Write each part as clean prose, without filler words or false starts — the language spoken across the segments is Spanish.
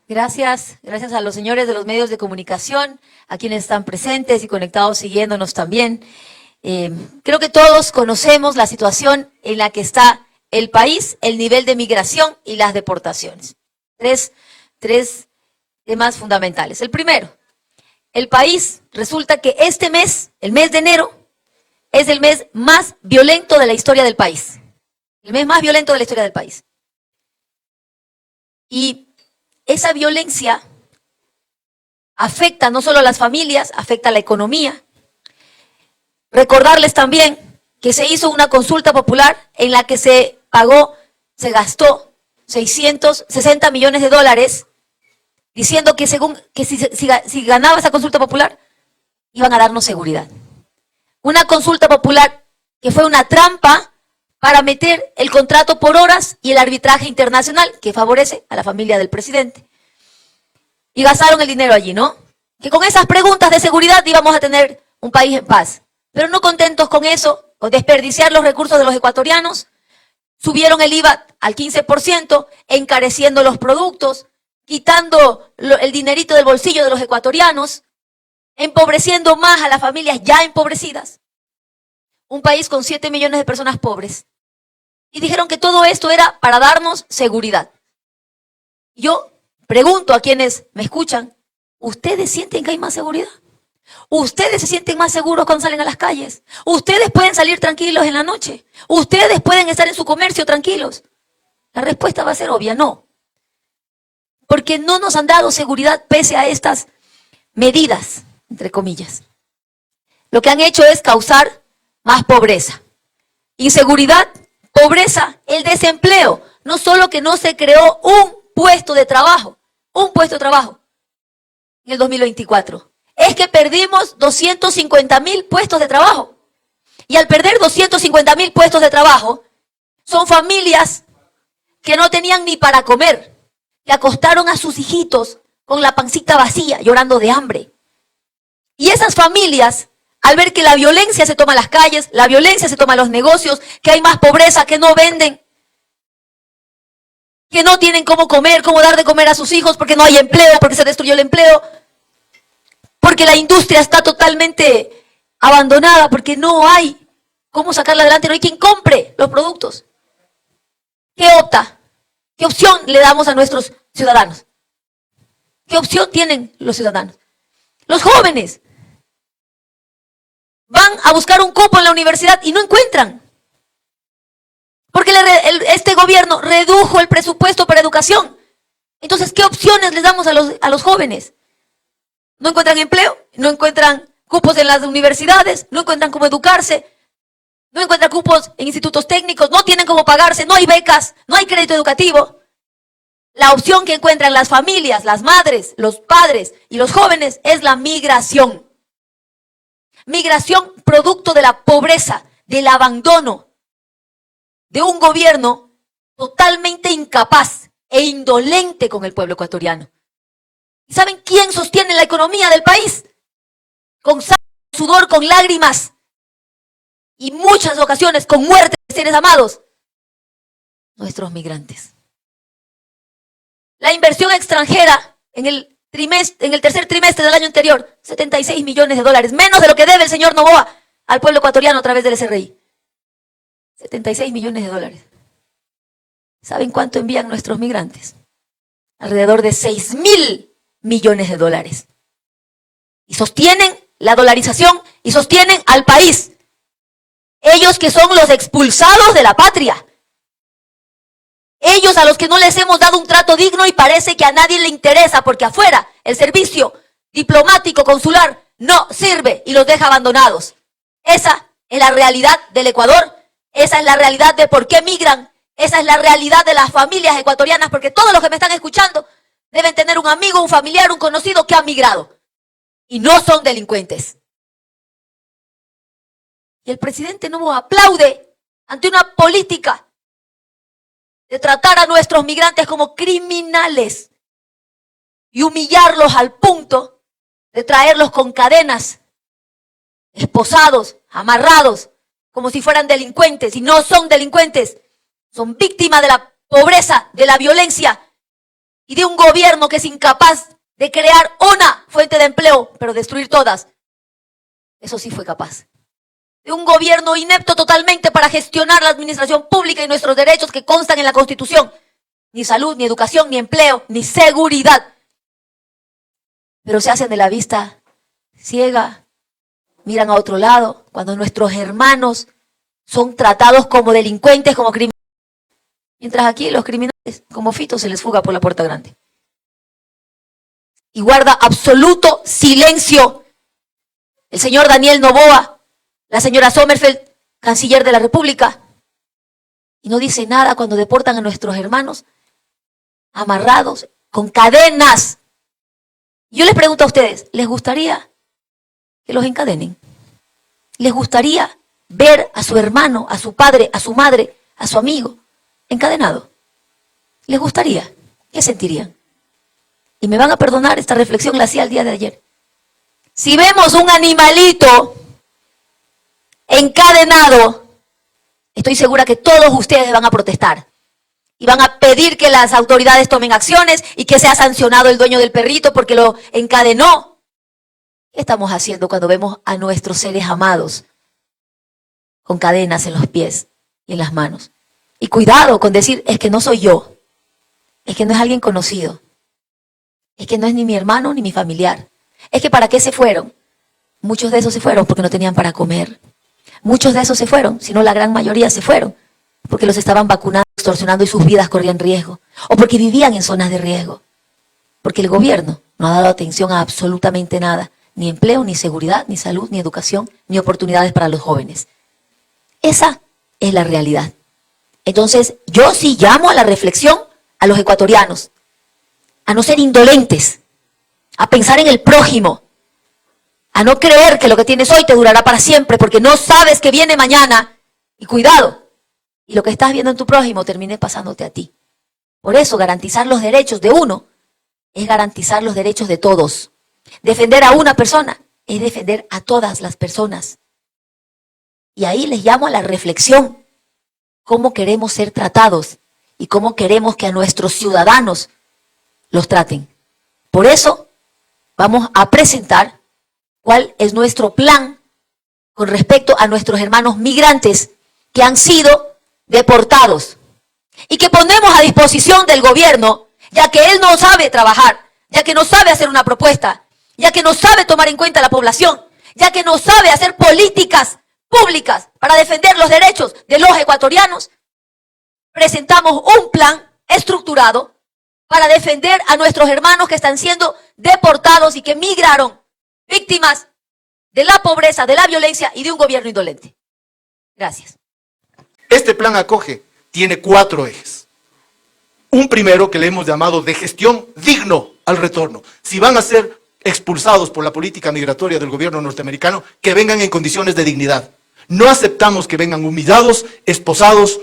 Gracias a los señores de los medios de comunicación, a quienes están presentes y conectados siguiéndonos también. Creo que todos conocemos la situación en la que está el país, el nivel de migración y las deportaciones. Tres temas fundamentales. El primero, el país, resulta que este mes, el mes de enero, es el mes más violento de la historia del país. El mes más violento de la historia del país. Y esa violencia afecta no solo a las familias, afecta a la economía. Recordarles también que se hizo una consulta popular en la que se gastó 660 millones de dólares, diciendo que si ganaba esa consulta popular, iban a darnos seguridad. Una consulta popular que fue una trampa para meter el contrato por horas y el arbitraje internacional que favorece a la familia del presidente. Y gastaron el dinero allí, ¿no? Que con esas preguntas de seguridad íbamos a tener un país en paz. Pero no contentos con eso, con desperdiciar los recursos de los ecuatorianos, subieron el IVA al 15%, encareciendo los productos, quitando el dinerito del bolsillo de los ecuatorianos, empobreciendo más a las familias ya empobrecidas. Un país con 7 millones de personas pobres. Y dijeron que todo esto era para darnos seguridad. Yo pregunto a quienes me escuchan, ¿ustedes sienten que hay más seguridad? ¿Ustedes se sienten más seguros cuando salen a las calles? ¿Ustedes pueden salir tranquilos en la noche? ¿Ustedes pueden estar en su comercio tranquilos? La respuesta va a ser obvia, no. Porque no nos han dado seguridad pese a estas medidas, entre comillas. Lo que han hecho es causar más pobreza, inseguridad, pobreza, el desempleo. No solo que no se creó un puesto de trabajo en el 2024. Es que perdimos 250,000 puestos de trabajo. Y al perder 250,000 puestos de trabajo, son familias que no tenían ni para comer, que acostaron a sus hijitos con la pancita vacía, llorando de hambre. Y esas familias, al ver que la violencia se toma las calles, la violencia se toma los negocios, que hay más pobreza, que no venden, que no tienen cómo comer, cómo dar de comer a sus hijos, porque no hay empleo, porque se destruyó el empleo, porque la industria está totalmente abandonada, porque no hay cómo sacarla adelante, no hay quien compre los productos. ¿Qué opta? ¿Qué opción le damos a nuestros ciudadanos? ¿Qué opción tienen los ciudadanos? Los jóvenes van a buscar un cupo en la universidad y no encuentran. Porque este gobierno redujo el presupuesto para educación. Entonces, ¿qué opciones les damos a los jóvenes? No encuentran empleo, no encuentran cupos en las universidades, no encuentran cómo educarse, no encuentran cupos en institutos técnicos, no tienen cómo pagarse, no hay becas, no hay crédito educativo. La opción que encuentran las familias, las madres, los padres y los jóvenes es la migración. Migración producto de la pobreza, del abandono, de un gobierno totalmente incapaz e indolente con el pueblo ecuatoriano. ¿Y saben quién sostiene la economía del país? Con sudor, con lágrimas y muchas ocasiones con muerte de seres amados. Nuestros migrantes. La inversión extranjera en el tercer trimestre del año anterior, 76 millones de dólares, menos de lo que debe el señor Noboa al pueblo ecuatoriano a través del SRI. 76 millones de dólares. ¿Saben cuánto envían nuestros migrantes? Alrededor de 6,000 millones de dólares. Y sostienen la dolarización y sostienen al país. Ellos que son los expulsados de la patria. Ellos a los que no les hemos dado un trato digno y parece que a nadie le interesa porque afuera el servicio diplomático consular no sirve y los deja abandonados. Esa es la realidad del Ecuador, esa es la realidad de por qué migran, esa es la realidad de las familias ecuatorianas, porque todos los que me están escuchando deben tener un amigo, un familiar, un conocido que ha migrado y no son delincuentes. Y el presidente no aplaude ante una política de tratar a nuestros migrantes como criminales y humillarlos al punto de traerlos con cadenas, esposados, amarrados, como si fueran delincuentes, y no son delincuentes, son víctimas de la pobreza, de la violencia y de un gobierno que es incapaz de crear una fuente de empleo, pero destruir todas. Eso sí fue capaz. De un gobierno inepto totalmente para gestionar la administración pública y nuestros derechos que constan en la Constitución. Ni salud, ni educación, ni empleo, ni seguridad. Pero se hacen de la vista ciega, miran a otro lado, cuando nuestros hermanos son tratados como delincuentes, como criminales. Mientras aquí los criminales, como Fito, se les fuga por la puerta grande. Y guarda absoluto silencio el señor Daniel Noboa, la señora Sommerfeld, canciller de la República, y no dice nada cuando deportan a nuestros hermanos amarrados con cadenas. Yo les pregunto a ustedes, ¿les gustaría que los encadenen? ¿Les gustaría ver a su hermano, a su padre, a su madre, a su amigo encadenado? ¿Les gustaría? ¿Qué sentirían? Y me van a perdonar, esta reflexión la hacía el día de ayer. Si vemos un animalito encadenado, estoy segura que todos ustedes van a protestar y van a pedir que las autoridades tomen acciones y que sea sancionado el dueño del perrito porque lo encadenó. ¿Qué estamos haciendo cuando vemos a nuestros seres amados con cadenas en los pies y en las manos? Y cuidado con decir, es que no soy yo, es que no es alguien conocido, es que no es ni mi hermano ni mi familiar. Es que ¿para qué se fueron? Muchos de esos se fueron porque no tenían para comer. Muchos de esos se fueron, si no la gran mayoría se fueron, porque los estaban vacunando, extorsionando y sus vidas corrían riesgo. O porque vivían en zonas de riesgo. Porque el gobierno no ha dado atención a absolutamente nada. Ni empleo, ni seguridad, ni salud, ni educación, ni oportunidades para los jóvenes. Esa es la realidad. Entonces, yo sí llamo a la reflexión a los ecuatorianos, a no ser indolentes, a pensar en el prójimo, a no creer que lo que tienes hoy te durará para siempre, porque no sabes que viene mañana. Y cuidado, y lo que estás viendo en tu prójimo termine pasándote a ti. Por eso, garantizar los derechos de uno es garantizar los derechos de todos. Defender a una persona es defender a todas las personas. Y ahí les llamo a la reflexión. ¿Cómo queremos ser tratados? Y cómo queremos que a nuestros ciudadanos los traten. Por eso, vamos a presentar cuál es nuestro plan con respecto a nuestros hermanos migrantes que han sido deportados y que ponemos a disposición del gobierno, ya que él no sabe trabajar, ya que no sabe hacer una propuesta, ya que no sabe tomar en cuenta a la población, ya que no sabe hacer políticas públicas para defender los derechos de los ecuatorianos. Presentamos un plan estructurado para defender a nuestros hermanos que están siendo deportados y que migraron, víctimas de la pobreza, de la violencia y de un gobierno indolente. Gracias. Este plan acoge, tiene 4 ejes. Un primero que le hemos llamado de gestión digno al retorno. Si van a ser expulsados por la política migratoria del gobierno norteamericano, que vengan en condiciones de dignidad. No aceptamos que vengan humillados, esposados,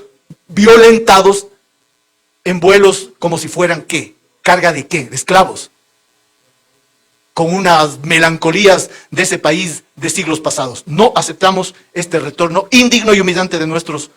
violentados en vuelos como si fueran, ¿qué? ¿Carga de qué? De esclavos. Con unas melancolías de ese país de siglos pasados. No aceptamos este retorno indigno y humillante de nuestros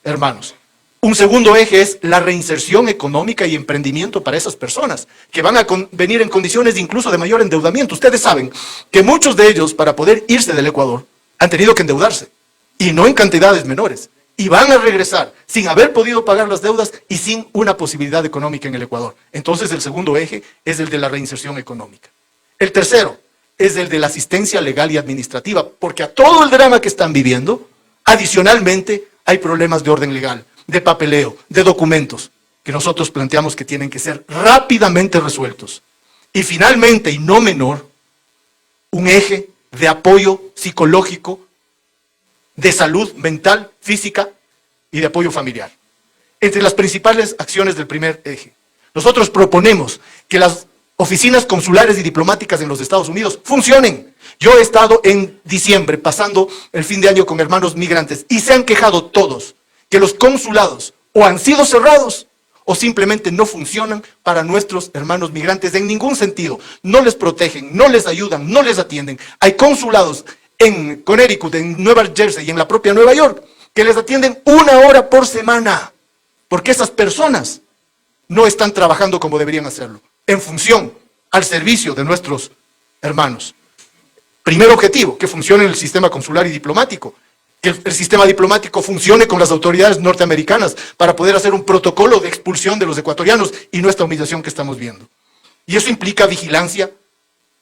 hermanos. Un segundo eje es la reinserción económica y emprendimiento para esas personas, que van a venir en condiciones incluso de mayor endeudamiento. Ustedes saben que muchos de ellos, para poder irse del Ecuador, han tenido que endeudarse, y no en cantidades menores, y van a regresar sin haber podido pagar las deudas y sin una posibilidad económica en el Ecuador. Entonces el segundo eje es el de la reinserción económica. El tercero es el de la asistencia legal y administrativa, porque a todo el drama que están viviendo, adicionalmente hay problemas de orden legal, de papeleo, de documentos, que nosotros planteamos que tienen que ser rápidamente resueltos. Y finalmente, y no menor, un eje de apoyo psicológico, de salud mental, física y de apoyo familiar. Entre las principales acciones del primer eje, nosotros proponemos que las oficinas consulares y diplomáticas en los Estados Unidos funcionen. Yo he estado en diciembre pasando el fin de año con hermanos migrantes y se han quejado todos que los consulados o han sido cerrados o simplemente no funcionan para nuestros hermanos migrantes en ningún sentido. No les protegen, no les ayudan, no les atienden. Hay consulados en Connecticut, en Nueva Jersey y en la propia Nueva York que les atienden 1 hora por semana, porque esas personas no están trabajando como deberían hacerlo, en función, al servicio de nuestros hermanos. Primer objetivo, que funcione el sistema consular y diplomático, que el sistema diplomático funcione con las autoridades norteamericanas para poder hacer un protocolo de expulsión de los ecuatorianos y no esta humillación que estamos viendo. Y eso implica vigilancia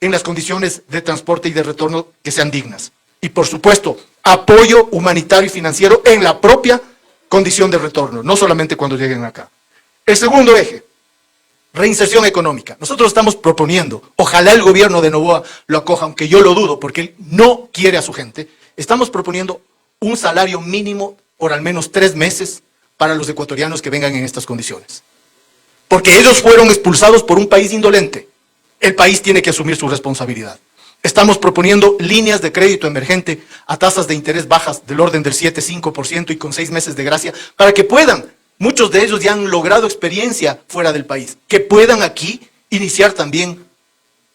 en las condiciones de transporte y de retorno que sean dignas. Y por supuesto, apoyo humanitario y financiero en la propia condición de retorno, no solamente cuando lleguen acá. El segundo eje, reinserción económica. Nosotros estamos proponiendo, ojalá el gobierno de Noboa lo acoja, aunque yo lo dudo, porque él no quiere a su gente, estamos proponiendo un salario mínimo por al menos 3 meses para los ecuatorianos que vengan en estas condiciones. Porque ellos fueron expulsados por un país indolente. El país tiene que asumir su responsabilidad. Estamos proponiendo líneas de crédito emergente a tasas de interés bajas del orden del 7-5% y con 6 meses de gracia, para que puedan, muchos de ellos ya han logrado experiencia fuera del país, que puedan aquí iniciar también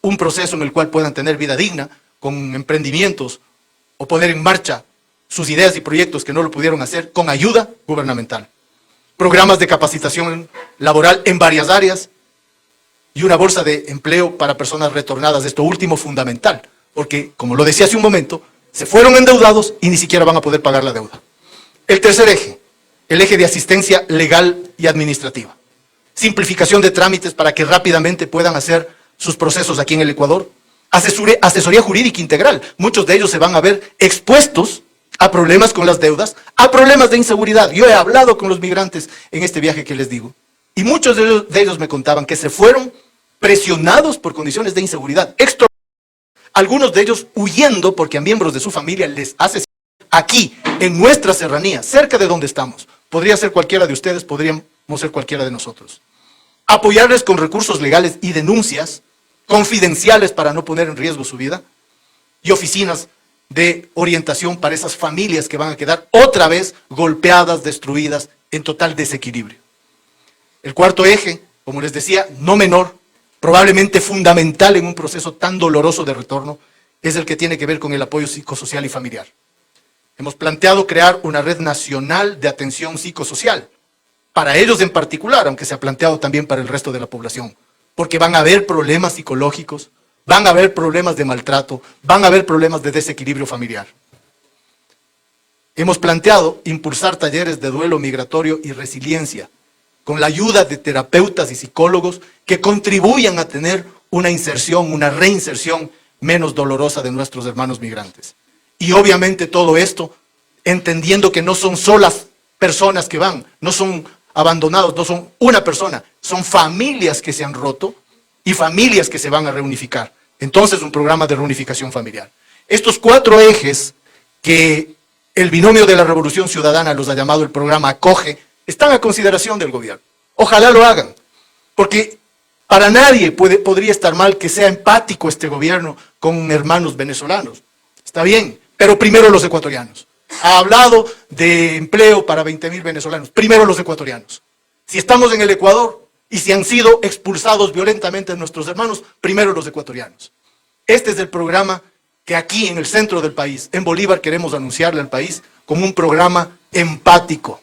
un proceso en el cual puedan tener vida digna, con emprendimientos, o poner en marcha sus ideas y proyectos que no lo pudieron hacer con ayuda gubernamental. Programas de capacitación laboral en varias áreas y una bolsa de empleo para personas retornadas. Esto último fundamental, porque, como lo decía hace un momento, se fueron endeudados y ni siquiera van a poder pagar la deuda. El tercer eje, el eje de asistencia legal y administrativa. Simplificación de trámites para que rápidamente puedan hacer sus procesos aquí en el Ecuador. Asesoría jurídica integral. Muchos de ellos se van a ver expuestos a problemas con las deudas, a problemas de inseguridad. Yo he hablado con los migrantes en este viaje que les digo, y muchos de ellos me contaban que se fueron presionados por condiciones de inseguridad, algunos de ellos huyendo porque a miembros de su familia les hace aquí, en nuestra serranía, cerca de donde estamos. Podría ser cualquiera de ustedes, podríamos ser cualquiera de nosotros. Apoyarles con recursos legales y denuncias confidenciales para no poner en riesgo su vida, y oficinas de orientación para esas familias que van a quedar otra vez golpeadas, destruidas, en total desequilibrio. El cuarto eje, como les decía, no menor, probablemente fundamental en un proceso tan doloroso de retorno, es el que tiene que ver con el apoyo psicosocial y familiar. Hemos planteado crear una red nacional de atención psicosocial, para ellos en particular, aunque se ha planteado también para el resto de la población, porque van a haber problemas psicológicos, van a haber problemas de maltrato, van a haber problemas de desequilibrio familiar. Hemos planteado impulsar talleres de duelo migratorio y resiliencia, con la ayuda de terapeutas y psicólogos que contribuyan a tener una inserción, una reinserción menos dolorosa de nuestros hermanos migrantes. Y obviamente todo esto, entendiendo que no son solas personas que van, no son abandonados, no son una persona, son familias que se han roto y familias que se van a reunificar. Entonces, un programa de reunificación familiar. Estos 4 ejes que el binomio de la Revolución Ciudadana los ha llamado el programa Acoge, están a consideración del gobierno. Ojalá lo hagan, porque para nadie podría estar mal que sea empático este gobierno con hermanos venezolanos. Está bien, pero primero los ecuatorianos. Ha hablado de empleo para 20.000 venezolanos, primero los ecuatorianos. Si estamos en el Ecuador y si han sido expulsados violentamente nuestros hermanos, primero los ecuatorianos. Este es el programa que aquí en el centro del país, en Bolívar, queremos anunciarle al país como un programa empático,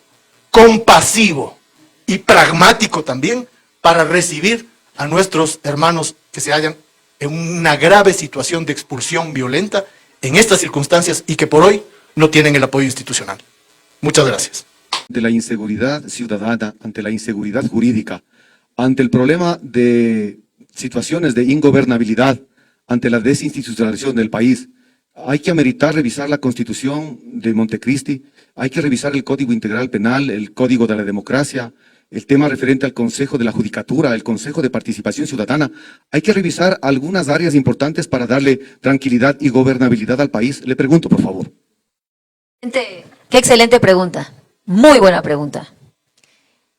compasivo y pragmático también para recibir a nuestros hermanos que se hallan en una grave situación de expulsión violenta en estas circunstancias y que por hoy no tienen el apoyo institucional. Muchas gracias. Ante la inseguridad ciudadana, ante la inseguridad jurídica, ante el problema de situaciones de ingobernabilidad, ante la desinstitucionalización del país, hay que ameritar revisar la Constitución de Montecristi, hay que revisar el Código Integral Penal, el Código de la Democracia, el tema referente al Consejo de la Judicatura, el Consejo de Participación Ciudadana. Hay que revisar algunas áreas importantes para darle tranquilidad y gobernabilidad al país. Le pregunto, por favor. Qué excelente pregunta. Muy buena pregunta.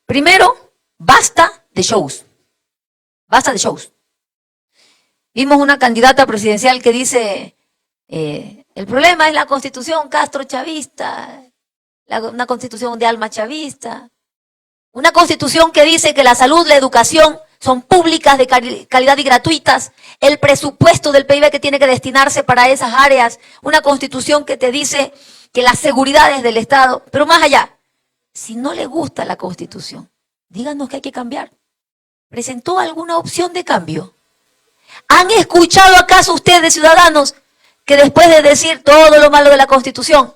Primero, basta de shows. Basta de shows. Vimos una candidata presidencial que dice, el problema es la constitución Castro-chavista, una constitución de alma chavista, una constitución que dice que la salud, la educación son públicas, de calidad y gratuitas, el presupuesto del PIB que tiene que destinarse para esas áreas, una constitución que te dice que la seguridad es del Estado, pero más allá, si no le gusta la constitución, díganos que hay que cambiar. ¿Presentó alguna opción de cambio? ¿Han escuchado acaso ustedes, ciudadanos, que después de decir todo lo malo de la Constitución,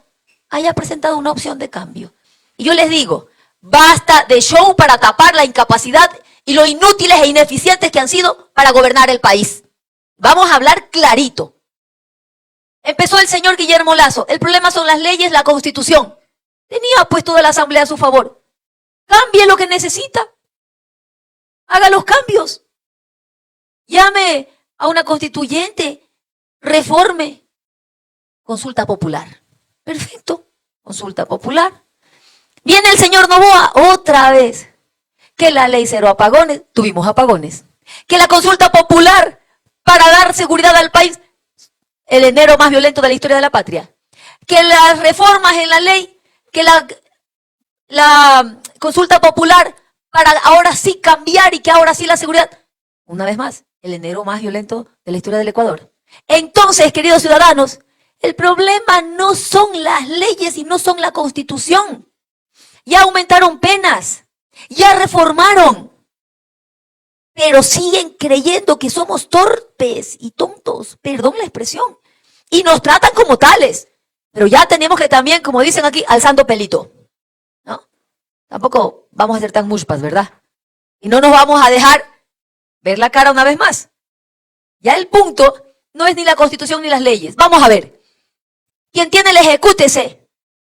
haya presentado una opción de cambio? Y yo les digo, basta de show para tapar la incapacidad y lo inútiles e ineficientes que han sido para gobernar el país. Vamos a hablar clarito. Empezó el señor Guillermo Lasso. El problema son las leyes, la Constitución. Tenía pues toda la Asamblea a su favor. Cambie lo que necesita. Haga los cambios. Llame a una constituyente. Reforme. Consulta popular. Perfecto. Consulta popular. Viene el señor Noboa otra vez. Que la ley cero apagones. Tuvimos apagones. Que la consulta popular para dar seguridad al país. El enero más violento de la historia de la patria. Que las reformas en la ley, que la consulta popular para ahora sí cambiar y que ahora sí la seguridad. Una vez más, el enero más violento de la historia del Ecuador. Entonces, queridos ciudadanos, el problema no son las leyes y no son la Constitución. Ya aumentaron penas, ya reformaron, pero siguen creyendo que somos torpes y tontos, perdón la expresión, y nos tratan como tales. Pero ya tenemos que también, como dicen aquí, alzando pelito, ¿no? Tampoco vamos a ser tan mushpas, ¿verdad? Y no nos vamos a dejar ver la cara una vez más. Ya el punto no es ni la Constitución ni las leyes. Vamos a ver. Quien tiene el ejecútese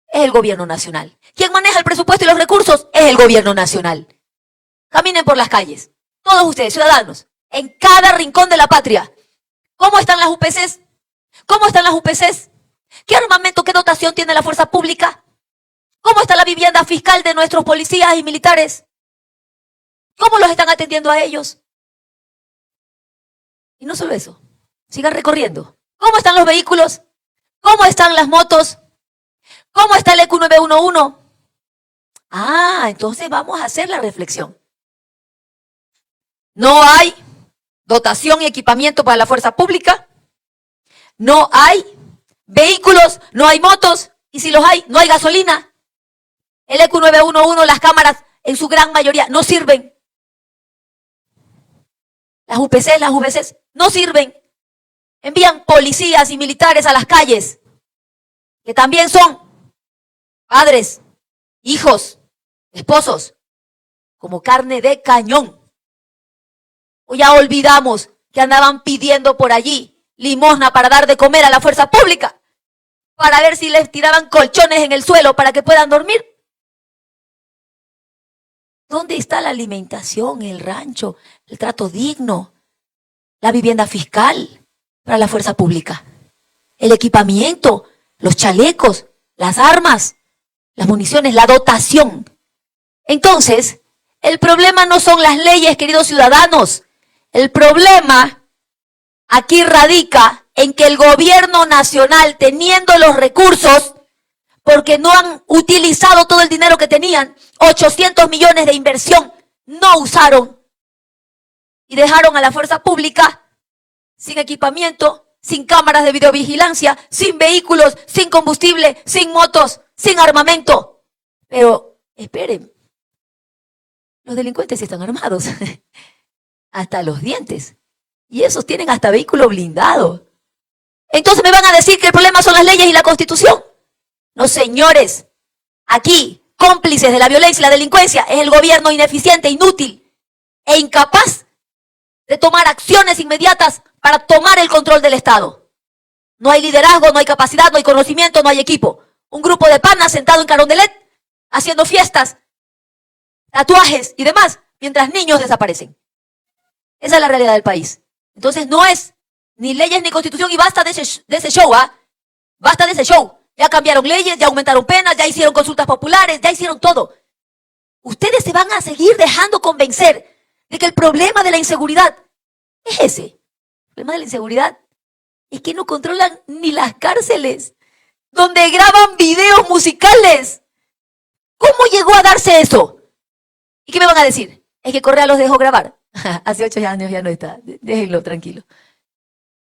es el gobierno nacional. Quien maneja el presupuesto y los recursos es el gobierno nacional. Caminen por las calles. Todos ustedes, ciudadanos, en cada rincón de la patria. ¿Cómo están las UPCs? ¿Cómo están las UPCs? ¿Qué armamento, qué dotación tiene la fuerza pública? ¿Cómo está la vivienda fiscal de nuestros policías y militares? ¿Cómo los están atendiendo a ellos? Y no solo eso, sigan recorriendo. ¿Cómo están los vehículos? ¿Cómo están las motos? ¿Cómo está el EQ 911? Ah, entonces vamos a hacer la reflexión. No hay dotación y equipamiento para la fuerza pública. No hay vehículos, no hay motos. Y si los hay, no hay gasolina. El EQ 911, las cámaras en su gran mayoría no sirven. Las UPCs no sirven. Envían policías y militares a las calles, que también son padres, hijos, esposos, como carne de cañón. O ya olvidamos que andaban pidiendo por allí limosna para dar de comer a la fuerza pública, para ver si les tiraban colchones en el suelo para que puedan dormir. ¿Dónde está la alimentación, el rancho, el trato digno, la vivienda fiscal para la fuerza pública? El equipamiento, los chalecos, las armas, las municiones, la dotación. Entonces, el problema no son las leyes, queridos ciudadanos. El problema aquí radica en que el gobierno nacional, teniendo los recursos, porque no han utilizado todo el dinero que tenían, 800 millones de inversión, no usaron y dejaron a la fuerza pública sin equipamiento, sin cámaras de videovigilancia, sin vehículos, sin combustible, sin motos, sin armamento. Pero esperen, los delincuentes sí están armados, hasta los dientes, y esos tienen hasta vehículo blindado. Entonces me van a decir que el problema son las leyes y la Constitución. No, señores, aquí, cómplices de la violencia y la delincuencia, es el gobierno ineficiente, inútil e incapaz de tomar acciones inmediatas para tomar el control del Estado. No hay liderazgo, no hay capacidad, no hay conocimiento, no hay equipo. Un grupo de panas sentado en Carondelet, haciendo fiestas, tatuajes y demás, mientras niños desaparecen. Esa es la realidad del país. Entonces no es ni leyes ni Constitución, y basta de ese show, ¿ah? Basta de ese show. Ya cambiaron leyes, ya aumentaron penas, ya hicieron consultas populares, ya hicieron todo. Ustedes se van a seguir dejando convencer de que el problema de la inseguridad es ese. El problema de la inseguridad es que no controlan ni las cárceles, donde graban videos musicales. ¿Cómo llegó a darse eso? ¿Y qué me van a decir? Es que Correa los dejó grabar. Hace 8 años ya no está. Déjenlo tranquilo.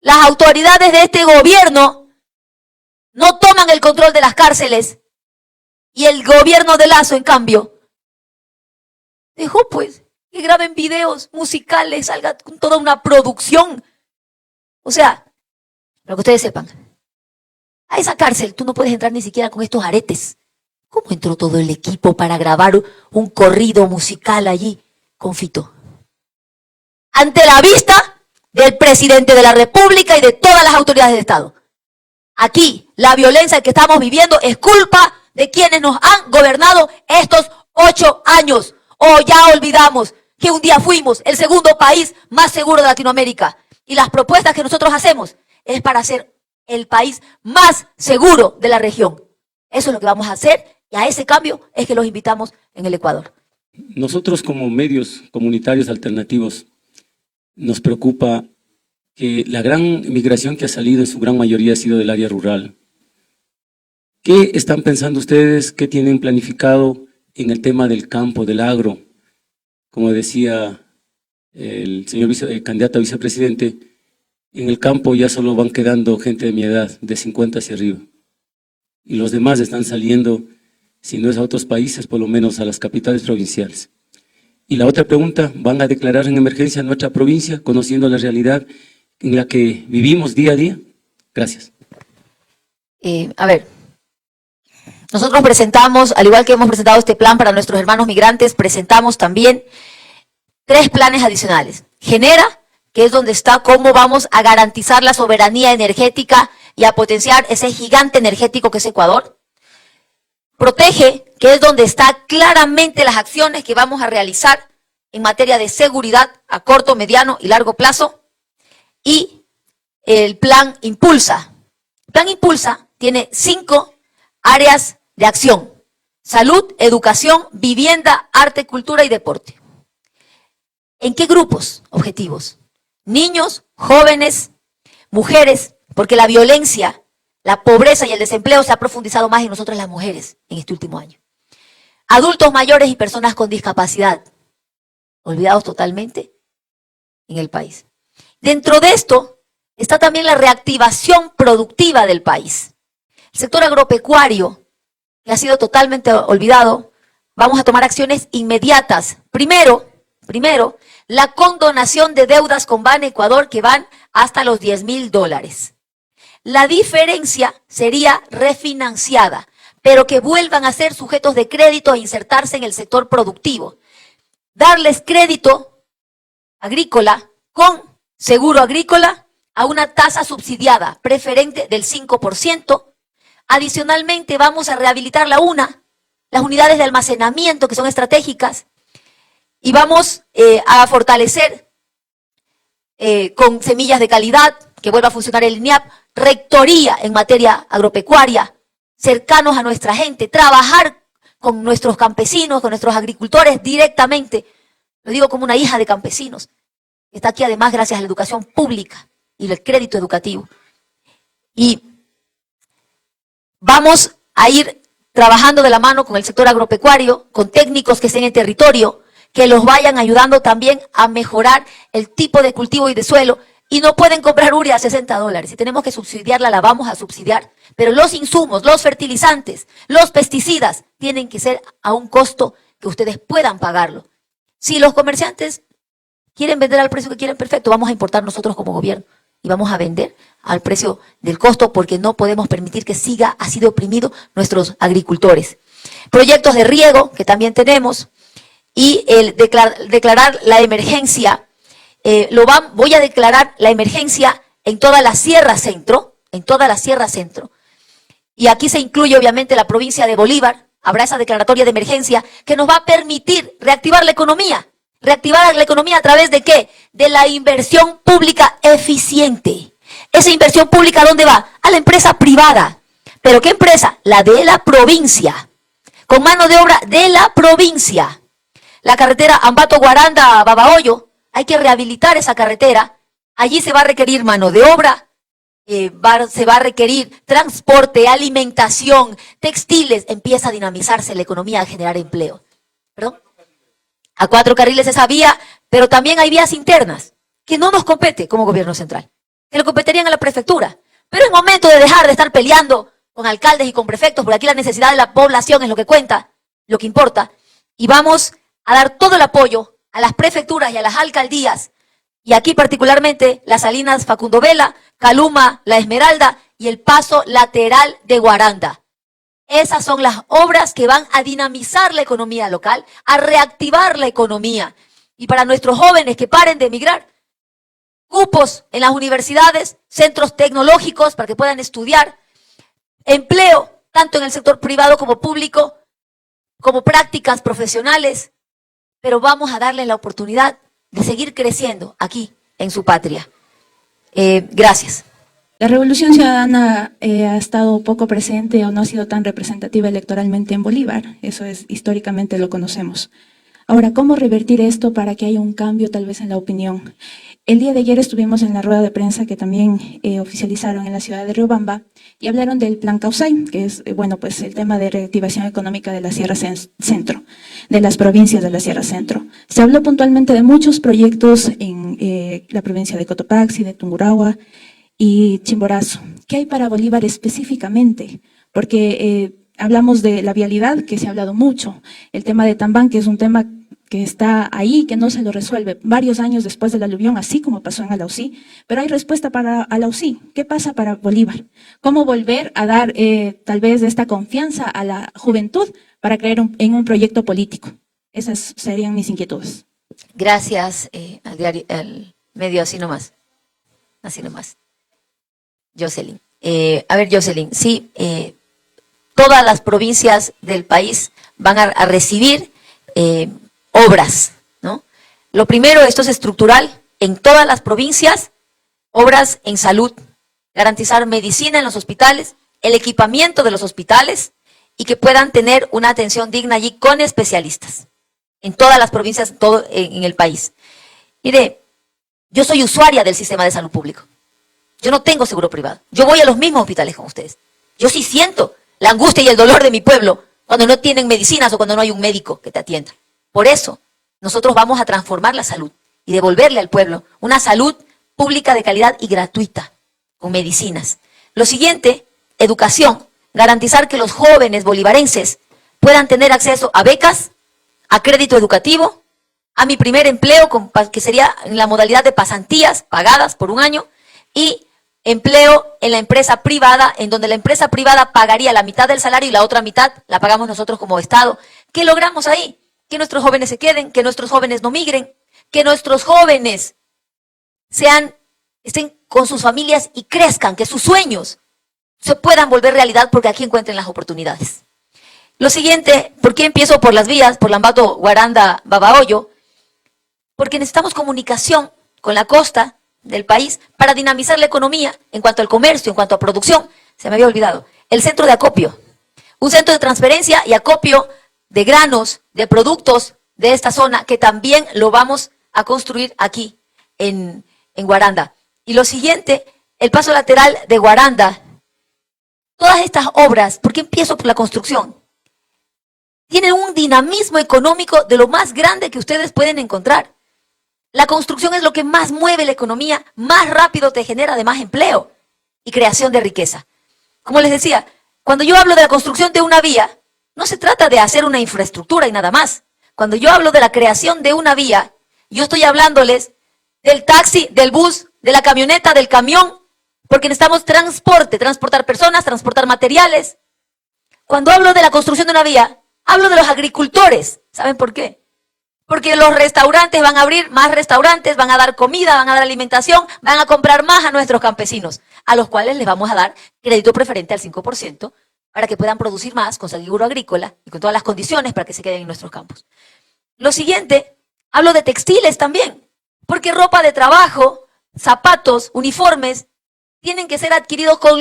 Las autoridades de este gobierno no toman el control de las cárceles, y el gobierno de Lasso, en cambio, dejó pues, que graben videos musicales, salga con toda una producción. O sea, para que ustedes sepan, a esa cárcel tú no puedes entrar ni siquiera con estos aretes. ¿Cómo entró todo el equipo para grabar un corrido musical allí con Fito? Ante la vista del presidente de la República y de todas las autoridades de Estado. Aquí, la violencia que estamos viviendo es culpa de quienes nos han gobernado estos 8 años. O ya olvidamos que un día fuimos el segundo país más seguro de Latinoamérica. Y las propuestas que nosotros hacemos es para ser el país más seguro de la región. Eso es lo que vamos a hacer y a ese cambio es que los invitamos en el Ecuador. Nosotros como medios comunitarios alternativos nos preocupa que la gran migración que ha salido en su gran mayoría ha sido del área rural. ¿Qué están pensando ustedes? ¿Qué tienen planificado en el tema del campo, del agro? Como decía el señor candidato a vicepresidente, en el campo ya solo van quedando gente de mi edad, de 50 hacia arriba. Y los demás están saliendo, si no es a otros países, por lo menos a las capitales provinciales. Y la otra pregunta, ¿van a declarar en emergencia nuestra provincia, conociendo la realidad en la que vivimos día a día? Gracias. A ver, nosotros presentamos, al igual que hemos presentado este plan para nuestros hermanos migrantes, presentamos también 3 planes adicionales. Genera, que es donde está cómo vamos a garantizar la soberanía energética y a potenciar ese gigante energético que es Ecuador. Protege, que es donde está claramente las acciones que vamos a realizar en materia de seguridad a corto, mediano y largo plazo. Y el plan Impulsa. El plan Impulsa tiene 5 áreas de acción: salud, educación, vivienda, arte, cultura y deporte. ¿En qué grupos objetivos? Niños, jóvenes, mujeres, porque la violencia, la pobreza y el desempleo se ha profundizado más en nosotras las mujeres en este último año. Adultos mayores y personas con discapacidad, olvidados totalmente en el país. Dentro de esto está también la reactivación productiva del país. El sector agropecuario, que ha sido totalmente olvidado, vamos a tomar acciones inmediatas. Primero, la condonación de deudas con Ban Ecuador que van hasta los $10.000. La diferencia sería refinanciada, pero que vuelvan a ser sujetos de crédito e insertarse en el sector productivo. Darles crédito agrícola con seguro agrícola a una tasa subsidiada preferente del 5%. Adicionalmente, vamos a rehabilitar las unidades de almacenamiento que son estratégicas y vamos a fortalecer con semillas de calidad, que vuelva a funcionar el INIAP, rectoría en materia agropecuaria, cercanos a nuestra gente, trabajar con nuestros campesinos, con nuestros agricultores directamente. Lo digo como una hija de campesinos. Está aquí además gracias a la educación pública y el crédito educativo. Y vamos a ir trabajando de la mano con el sector agropecuario, con técnicos que estén en territorio, que los vayan ayudando también a mejorar el tipo de cultivo y de suelo. Y no pueden comprar urea a $60. Si tenemos que subsidiarla, la vamos a subsidiar. Pero los insumos, los fertilizantes, los pesticidas, tienen que ser a un costo que ustedes puedan pagarlo. Si los comerciantes quieren vender al precio que quieren, perfecto, vamos a importar nosotros como gobierno. Y vamos a vender al precio del costo porque no podemos permitir que siga así de oprimido nuestros agricultores. Proyectos de riego que también tenemos y el declarar la emergencia. Voy a declarar la emergencia en toda la Sierra Centro, y aquí se incluye obviamente la provincia de Bolívar. Habrá esa declaratoria de emergencia que nos va a permitir reactivar la economía. ¿Reactivar la economía a través de qué? De la inversión pública eficiente. Esa inversión pública, ¿a dónde va? A la empresa privada. ¿Pero qué empresa? La de la provincia. Con mano de obra de la provincia. La carretera Ambato-Guaranda-Babahoyo, hay que rehabilitar esa carretera. Allí se va a requerir mano de obra, se va a requerir transporte, alimentación, textiles. Empieza a dinamizarse la economía, a generar empleo. ¿Perdón? A 4 carriles esa vía, pero también hay vías internas que no nos compete como gobierno central, que le competirían a la prefectura. Pero es momento de dejar de estar peleando con alcaldes y con prefectos, porque aquí la necesidad de la población es lo que cuenta, lo que importa. Y vamos a dar todo el apoyo a las prefecturas y a las alcaldías, y aquí particularmente las Salinas Facundo Vela, Caluma, La Esmeralda y el paso lateral de Guaranda. Esas son las obras que van a dinamizar la economía local, a reactivar la economía. Y para nuestros jóvenes que paren de emigrar, cupos en las universidades, centros tecnológicos para que puedan estudiar, empleo tanto en el sector privado como público, como prácticas profesionales, pero vamos a darle la oportunidad de seguir creciendo aquí en su patria. Gracias. La Revolución Ciudadana ha estado poco presente o no ha sido tan representativa electoralmente en Bolívar, eso es, históricamente lo conocemos. Ahora, ¿cómo revertir esto para que haya un cambio tal vez en la opinión? El día de ayer estuvimos en la rueda de prensa que también oficializaron en la ciudad de Riobamba y hablaron del Plan Caussay, que es bueno, pues el tema de reactivación económica de la Sierra Centro, de las provincias de la Sierra Centro. Se habló puntualmente de muchos proyectos en la provincia de Cotopaxi, de Tungurahua y Chimborazo. ¿Qué hay para Bolívar específicamente? Porque hablamos de la vialidad, que se ha hablado mucho, el tema de Tambán, que es un tema que está ahí, que no se lo resuelve varios años después del aluvión, así como pasó en Alausí, pero hay respuesta para Alausí. ¿Qué pasa para Bolívar? ¿Cómo volver a dar tal vez esta confianza a la juventud para creer en un proyecto político? Esas serían mis inquietudes. Gracias al medio Así Nomás. Así Nomás. Jocelyn. A ver, Jocelyn, sí, todas las provincias del país van a recibir obras, ¿no? Lo primero, esto es estructural, en todas las provincias, obras en salud, garantizar medicina en los hospitales, el equipamiento de los hospitales y que puedan tener una atención digna allí con especialistas, en todas las provincias, todo en el país. Mire, yo soy usuaria del sistema de salud público, yo no tengo seguro privado, yo voy a los mismos hospitales con ustedes, yo sí siento la angustia y el dolor de mi pueblo cuando no tienen medicinas o cuando no hay un médico que te atienda. Por eso, nosotros vamos a transformar la salud y devolverle al pueblo una salud pública de calidad y gratuita, con medicinas. Lo siguiente, educación, garantizar que los jóvenes bolivarenses puedan tener acceso a becas, a crédito educativo, a mi primer empleo, que sería en la modalidad de pasantías pagadas por un año, y empleo en la empresa privada, en donde la empresa privada pagaría la mitad del salario y la otra mitad la pagamos nosotros como Estado. ¿Qué logramos ahí? Que nuestros jóvenes se queden, que nuestros jóvenes no migren, que nuestros jóvenes estén con sus familias y crezcan, que sus sueños se puedan volver realidad porque aquí encuentren las oportunidades. Lo siguiente, ¿por qué empiezo por las vías, por Lambato, Guaranda, Babahoyo? Porque necesitamos comunicación con la costa del país para dinamizar la economía en cuanto al comercio, en cuanto a producción. Se me había olvidado. El centro de acopio, un centro de transferencia y acopio de granos, de productos de esta zona, que también lo vamos a construir aquí en Guaranda. Y lo siguiente, el paso lateral de Guaranda. Todas estas obras, ¿por qué empiezo por la construcción? Tienen un dinamismo económico de lo más grande que ustedes pueden encontrar. La construcción es lo que más mueve la economía, más rápido te genera además empleo y creación de riqueza. Como les decía, cuando yo hablo de la construcción de una vía, no se trata de hacer una infraestructura y nada más. Cuando yo hablo de la creación de una vía, yo estoy hablándoles del taxi, del bus, de la camioneta, del camión, porque necesitamos transportar personas, transportar materiales. Cuando hablo de la construcción de una vía, hablo de los agricultores. ¿Saben por qué? Porque los restaurantes van a abrir más restaurantes, van a dar comida, van a dar alimentación, van a comprar más a nuestros campesinos, a los cuales les vamos a dar crédito preferente al 5%, para que puedan producir más con seguro agrícola y con todas las condiciones para que se queden en nuestros campos. Lo siguiente, hablo de textiles también, porque ropa de trabajo, zapatos, uniformes, tienen que ser adquiridos con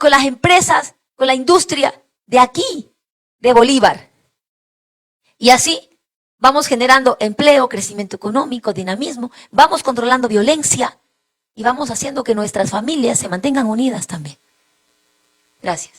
las empresas, con la industria de aquí, de Bolívar. Y así vamos generando empleo, crecimiento económico, dinamismo, vamos controlando violencia y vamos haciendo que nuestras familias se mantengan unidas también. Gracias.